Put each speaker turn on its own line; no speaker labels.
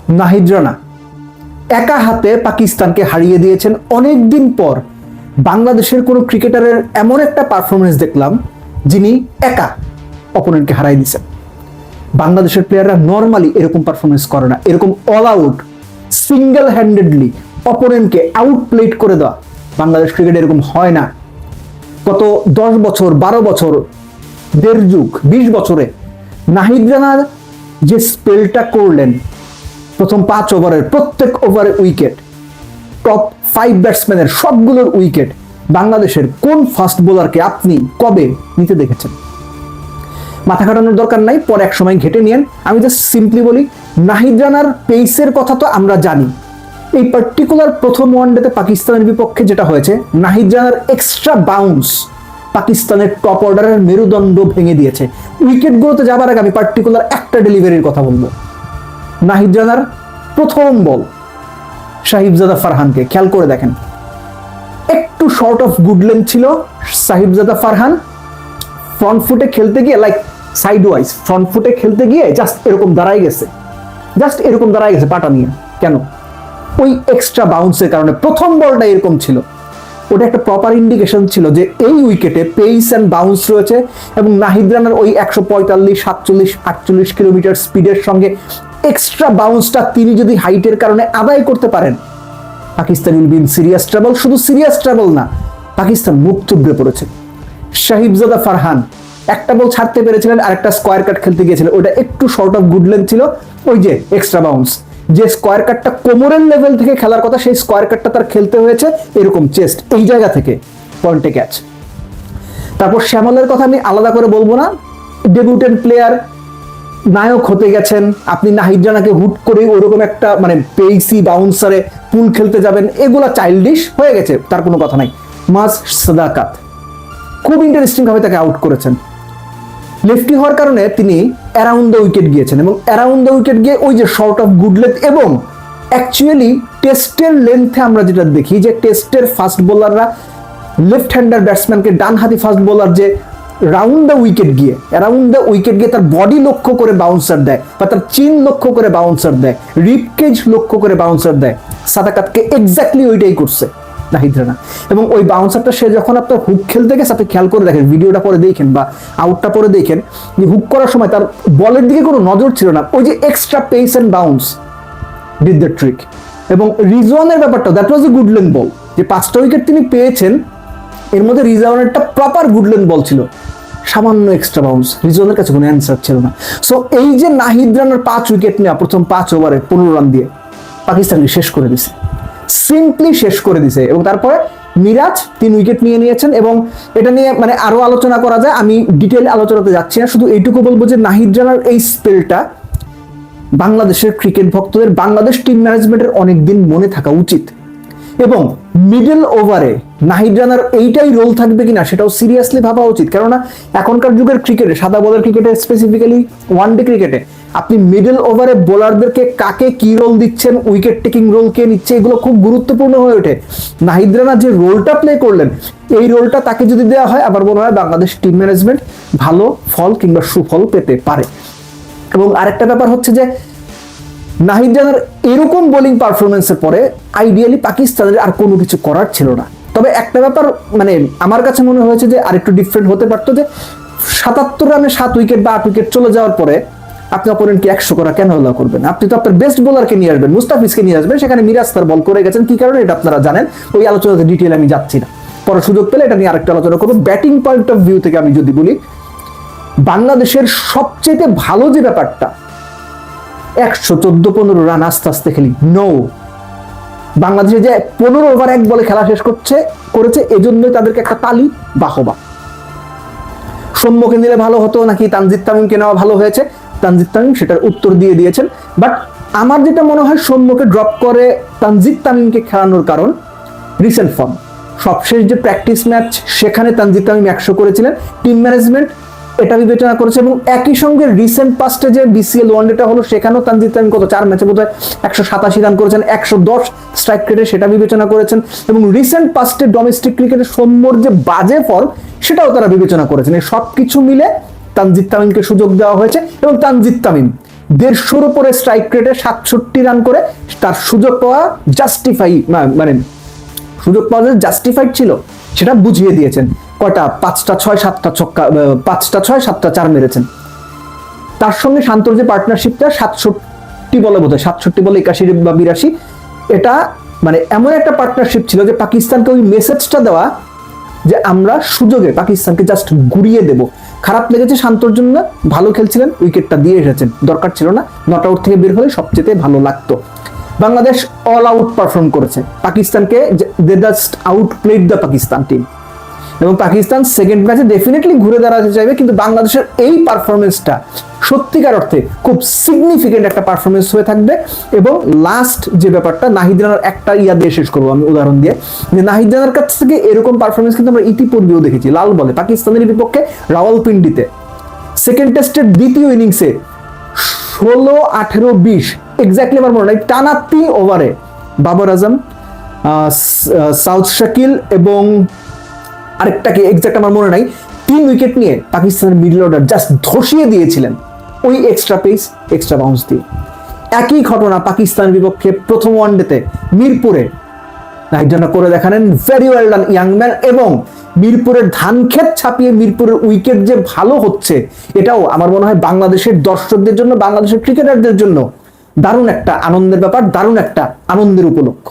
নাহিদ রানা একা হাতে পাকিস্তানকে হারিয়ে দিয়েছেন। অনেকদিন পর বাংলাদেশের কোনো ক্রিকেটারের এমন একটা পারফরমেন্স দেখলাম যিনি একা অপোনেন্টকে হারাই দিয়েছেন। বাংলাদেশের প্লেয়াররা নর্মালি এরকম পারফরমেন্স করে না, এরকম অল আউট সিঙ্গেল হ্যান্ডেডলি অপোনেন্টকে আউট প্লেট করে দেওয়া বাংলাদেশ ক্রিকেট এরকম হয় না। গত 10 বছর 12 বছর দেড় যুগ 20 বছরে নাহিদ রানা যে স্পেলটা করলেন, প্রথম 5 ওভারের প্রত্যেক ওভারে উইকেট, টপ 5 ব্যাটসম্যানের সবগুলোর উইকেট, বাংলাদেশের কোন ফাস্ট বোলারকে আপনি কবে নিতে দেখেছেন? মাথা খাটানোর দরকার নাই, পরে এক সময় ঘেটে নিয়েন। আমি জাস্ট সিম্পলি বলি, নাহিদ রানার পেসের কথা তো আমরা জানি। এই পার্টিকুলার প্রথম ওয়ানডেতে পাকিস্তানের বিপক্ষে যেটা হয়েছে, নাহিদ রানার এক্সট্রা বাউন্স পাকিস্তানের টপ অর্ডারের মেরুদণ্ড ভেঙে দিয়েছে। উইকেটগুলোতে যাবার আগে আমি পার্টিকুলার একটা ডেলিভারির কথা বলবো। নাহিদ রানার প্রথম বল সাহিবজাদা ফারহানকে খেয়াল করে দেখেন, একটু শর্ট অফ গুড লেন্থ ছিল। সাহিবজাদা ফারহান ফ্রন্ট ফুটে খেলতে গিয়ে লাইক সাইড ওয়াইজ ফ্রন্ট ফুটে খেলতে গিয়ে জাস্ট এরকম দাঁড়াই গেছে, পাটা নিয়ে। কেন? ওই এক্সট্রা বাউন্সের কারণে প্রথম বলটা এরকম ছিল। ওটা একটা প্রপার ইন্ডিকেশন ছিল যে এই উইকেটে পেস অ্যান্ড বাউন্স রয়েছে এবং নাহিদ রানার ওই 145, 47, 48 কিলোমিটার স্পিডের সঙ্গে এক্সট্রা বাউন্সটা তিনি যদি হাইটের কারণে আদায় করতে পারেন, Pakistan will be in serious trouble. শুধু সিরিয়াস ট্রাবল না, পাকিস্তান মুখ থুবড়ে পড়েছে। সাহিবজাদা ফারহান একটা বল ছাড়তে পেরেছিলেন, আরেকটা স্কোয়ার কাট খেলতে গিয়েছিলেন, ওটা একটু শর্ট অফ গুড লেন্থ ছিল। ওই যে এক্সট্রা বাউন্স, যে স্কোয়ার কাটটা কোমরের লেভেল থেকে খেলার কথা, সেই স্কোয়ার কাটটা তার খেলতে হয়েছে এরকম চেস্ট, এই জায়গা থেকে পয়েন্টে ক্যাচ। তারপর শ্যামলের কথা আমি আলাদা করে বলবো না, ডেবিউটেন্ট প্লেয়ার, নায়ক হতে গেছেন আপনি, নাহিদ রানাকে হুট করে ওরকম একটা মানে পেসি বাউন্সারে পুল খেলতে যাবেন, এগুলা চাইল্ডিশ হয়ে গেছে, তার কোনো কথা নাই। মাস সাদাকাত খুব ইন্টারেস্টিং ভাবে তাকে আউট করেছেন। লেফটি হওয়ার কারণে তিনি অ্যারাউন্ড দ্য উইকেট গিয়েছেন এবং অ্যারাউন্ড দ্য উইকেট গিয়ে ওই যে শর্ট অফ গুড লেন্থ, এবং অ্যাকচুয়ালি টেস্টের লেন্থে আমরা যেটা দেখি যে টেস্টের ফাস্ট বোলাররা লেফট হ্যান্ডার ব্যাটসম্যানকে ডান হাতি ফাস্ট বোলার যে অ্যারাউন্ড দ্য উইকেট গিয়ে তার বডি লক্ষ্য করে বাউন্সার দেয় বা তার চিন লক্ষ্য করে বাউন্সার দেয়, রিপকেজ লক্ষ্য করে বাউন্সার দেয়, সাদাকাতকে এক্স্যাক্টলি ওইটাই করছে নাহিদ রানা। এবং ওই বাউন্সারটা সে যখন আপনার হুক খেলতে গেছে, আপনি খেয়াল করে দেখেন, ভিডিওটা পরে দেখেন বা আউটটা পরে দেখেন, যে হুক করার সময় তার বলের দিকে কোনো নজর ছিল না, ওই যে extra pace and bounce did the trick. এবং রিজওয়ানের ব্যাপারটা, that was a good length ball, যে 5টা উইকেট তিনি পেয়েছেন এর মধ্যে রিজওয়ানেরটা প্রপার গুড লেন্থ বল ছিল, সামান্য এক্সট্রা বাউন্স, রিজওয়ানের কাছে কোনো অ্যান্সার ছিল না। সো এই যে নাহিদ রানার 5 উইকেট নেওয়া প্রথম 5 ওভারে 15 রান দিয়ে পাকিস্তানকে শেষ করে দিছে, সিম্পলি শেষ করে দিছে। এবং তারপরে মিরাজ 3 উইকেট নিয়ে নিয়েছেন এবং এটা নিয়ে মানে আরো আলোচনা করা যায়, আমি ডিটেইল আলোচনাতে যাচ্ছি না, শুধু এইটুকু বলবো যে নাহিদ রানার এই স্পেলটা বাংলাদেশের ক্রিকেট ভক্তদের, বাংলাদেশ টিম ম্যানেজমেন্টের অনেকদিন মনে থাকা উচিত। এবং মিডল ওভারে নাহিদ রানার এইটাই রোল থাকবে কিনা সেটাও সিরিয়াসলি ভাবা উচিত, কেননা এখনকার যুগের ক্রিকেটে, সাদা বলের ক্রিকেটে, স্পেসিফিক্যালি ওয়ানডে ক্রিকেটে, আপনি মিডল ওভারে বোলারদেরকে কাকে কি রোল দিচ্ছেন, উইকেট টেকিং রোল কে নিচ্ছে, এগুলো খুব গুরুত্বপূর্ণ হয়ে ওঠে। নাহিদ রানা যে রোলটা প্লে করলেন, এই রোলটা তাকে যদি দেওয়া হয়, আমার মনে হয় বাংলাদেশ টিম ম্যানেজমেন্ট ভালো ফল কিংবা সুফল পেতে পারে। এবং আরেকটা ব্যাপার হচ্ছে যে নাহিদ রানার এরকম বোলিং পারফরমেন্সের পরে আইডিয়ালি পাকিস্তানের আর কোনো কিছু করার ছিল না। তবে একটা ব্যাপার মানে আমার কাছে মনে হয়েছে যে আরেকটু ডিফারেন্ট হতে পারতো, যে 77 রানে 7 উইকেট বা 8 উইকেট চলে যাওয়ার পরে আপনি অপোনেন্টকে 100 করা কেন হল্লা করবেন? আপনি তো আপনার বেস্ট বোলারকে নিয়ে আসবেন, মুস্তাফিজকে নিয়ে আসবেন, সেখানে মিরাজ তার বল করে গেছেন, কি কারণে এটা আপনারা জানেন, ওই আলোচনাতে ডিটেইল আমি যাচ্ছি না, পরে সুযোগ পেলে এটা নিয়ে আরেকটা আলোচনা করবো। ব্যাটিং পয়েন্ট অফ ভিউ থেকে আমি যদি বলি, বাংলাদেশের সবচেয়ে ভালো যে ব্যাপারটা, 114-15 রান আস্তে আস্তে খেলি, নো, বাংলাদেশে যে 15 ওভার 1 বলে খেলা শেষ করেছে, এজন্যই তাদেরকে একটা তালি বাহবা। সৌম্যকে নিলে ভালো হতো নাকি তানজিদ তামিমকে নেওয়া ভালো হয়েছে, তানজিদ তামিম সেটার উত্তর দিয়ে দিয়েছেন। বাট আমার যেটা মনে হয়, সৌম্যকে ড্রপ করে তানজিদ তামিমকে খেলানোর কারণ রিসেন্ট ফর্ম। সবশেষ যে প্র্যাকটিস ম্যাচ, সেখানে তানজিদ তামিম 100 করেছিলেন, টিম ম্যানেজমেন্ট এটা বিবেচনা করেছে। এবং একই সঙ্গে রিসেন্ট পাস্টে যে বিসিএল ওয়ানডেটা হলো, সেখানেও তানজিদ তামিম কত 4 ম্যাচে বোধহয় 187 রান করেছেন, 110 স্ট্রাইক রেটে, সেটা বিবেচনা করেছেন। এবং রিসেন্ট পাস্টে ডোমেস্টিক ক্রিকেটে সৌম্যর যে বাজে ফর্ম, সেটাও তারা বিবেচনা করেছেন। এই সবকিছু মিলে তানজিদ তামিমকে সুযোগ দেওয়া হয়েছে এবং তানজিদ তামিম 150-র উপরে স্ট্রাইক রেটে 67 রান করে তার সুযোগ পাওয়া মানে সুযোগ পাওয়া যে জাস্টিফাইড ছিল সেটা বুঝিয়ে দিয়েছেন। কয়টা 5টা 6 7টা ছক্কা, 5টা 6 7টা 4 মেরেছেন। তার সঙ্গে শান্তর যে পার্টনারশিপটা 67 বলে বোধহয় 67 বলে 81 বা 82, এটা মানে এমন একটা পার্টনারশিপ ছিল যে পাকিস্তানকে ওই মেসেজটা দেওয়া যে আমরা সুযোগে পাকিস্তানকে জাস্ট ঘুরিয়ে দেব। খারাপ লেগেছে শান্তর জন্য, ভালো খেলছিলেন, উইকেটটা দিয়ে এসেছেন, দরকার ছিল না, নট আউট থেকে বের হলে সবচেয়ে ভালো লাগতো। বাংলাদেশ অল আউট পারফর্ম করেছে পাকিস্তানকে, they just outplayed the Pakistan team, এবং পাকিস্তান সেকেন্ড ম্যাচে ডেফিনেটলি ঘুরে দাঁড়াতে চাইবে, কিন্তু বাংলাদেশের এই পারফরমেন্সটা সত্যিকার অর্থে খুব সিগনিফিকেন্ট একটা পারফরমেন্স হয়ে থাকবে। এবং লাস্ট যে ব্যাপারটা, নাহিদ রানার একটা দিয়ে শেষ করবো আমি উদাহরণ দিয়ে, যে নাহিদ রানার কাছ থেকে এরকম পারফরমেন্স কিন্তু আমরা ইতিপূর্বেও দেখেছি লাল বলে পাকিস্তানের বিপক্ষে রাওয়ালপিন্ডিতে সেকেন্ড টেস্টের দ্বিতীয় ইনিংসে 16, 18, 20 এক্স্যাক্টলি আমার মনে নাই, টানা 3 ওভারে বাবর আজম, সাউথ শাকিল এবং আরেকটাকে এক্স্যাক্ট আমার মনে নাই, 3 উইকেট নিয়ে পাকিস্তানের মিডল অর্ডার জাস্ট ধসিয়ে দিয়েছিলেন ওই এক্সট্রা পেস এক্সট্রা বাউন্স দিয়ে। একই ঘটনা পাকিস্তানের বিপক্ষে প্রথম ওয়ানডেতে মিরপুরে নাহিদ রানা করে দেখালেন, very well done young man. এবং মিরপুরের ধানক্ষেত ছাপিয়ে মিরপুরের উইকেট যে ভালো হচ্ছে, এটাও আমার মনে হয় বাংলাদেশের দর্শকদের জন্য, বাংলাদেশের ক্রিকেটারদের জন্য দারুণ একটা আনন্দের ব্যাপার, দারুণ একটা আনন্দের উপলক্ষ।